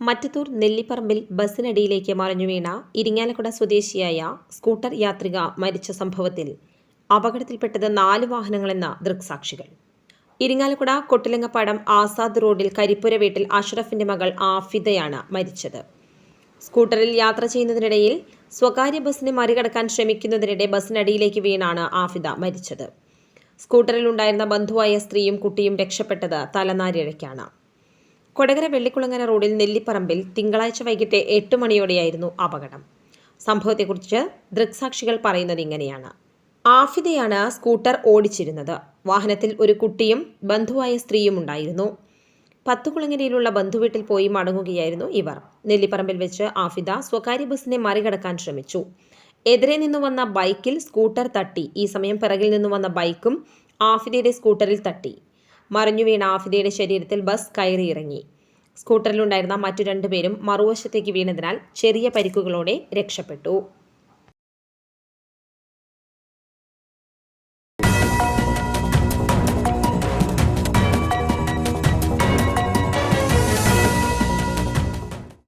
മറ്റത്തൂർ നെല്ലിപ്പറമ്പിൽ ബസ്സിനടിയിലേക്ക് മറിഞ്ഞു വീണ ഇരിങ്ങാലക്കുട സ്വദേശിയായ സ്കൂട്ടർ യാത്രിക മരിച്ച സംഭവത്തിൽ അപകടത്തിൽപ്പെട്ടത് 4 വാഹനങ്ങളെന്ന ദൃക്സാക്ഷികൾ. ഇരിങ്ങാലക്കുട കൊട്ടിലങ്ങപ്പാടം ആസാദ് റോഡിൽ കരിപ്പുര വീട്ടിൽ അഷ്റഫിന്റെ മകൾ ആഫിദയാണ് മരിച്ചത്. സ്കൂട്ടറിൽ യാത്ര ചെയ്യുന്നതിനിടയിൽ സ്വകാര്യ ബസ്സിനെ മറികടക്കാൻ ശ്രമിക്കുന്നതിനിടെ ബസ്സിനടിയിലേക്ക് വീണാണ് ആഫിദ മരിച്ചത്. സ്കൂട്ടറിൽ ഉണ്ടായിരുന്ന ബന്ധുവായ സ്ത്രീയും കുട്ടിയും രക്ഷപ്പെട്ടത് തലനാരിഴയ്ക്കാണ്. കൊടകര വെള്ളിക്കുളങ്ങര റോഡിൽ നെല്ലിപ്പറമ്പിൽ തിങ്കളാഴ്ച വൈകിട്ട് 8 മണിയോടെയായിരുന്നു അപകടം. സംഭവത്തെക്കുറിച്ച് ദൃക്സാക്ഷികൾ പറയുന്നത് ഇങ്ങനെയാണ്. ആഫിദയാണ് സ്കൂട്ടർ ഓടിച്ചിരുന്നത്. വാഹനത്തിൽ ഒരു കുട്ടിയും ബന്ധുവായ സ്ത്രീയും ഉണ്ടായിരുന്നു. പത്തുകുളങ്ങരയിലുള്ള ബന്ധുവീട്ടിൽ പോയി മടങ്ങുകയായിരുന്നു ഇവർ. നെല്ലിപ്പറമ്പിൽ വെച്ച് ആഫിദ സ്വകാര്യ ബസ്സിനെ മറികടക്കാൻ ശ്രമിച്ചു. എതിരെ നിന്നു വന്ന ബൈക്കിൽ സ്കൂട്ടർ തട്ടി. ഈ സമയം പിറകിൽ നിന്നു വന്ന ബൈക്കും ആഫിദയുടെ സ്കൂട്ടറിൽ തട്ടി. മറിഞ്ഞു വീണ ആഫിദയുടെ ശരീരത്തിൽ ബസ് കയറിയിറങ്ങി. സ്കൂട്ടറിലുണ്ടായിരുന്ന മറ്റു 2 പേരും മറുവശത്തേക്ക് വീണതിനാൽ ചെറിയ പരിക്കുകളോടെ രക്ഷപ്പെട്ടു.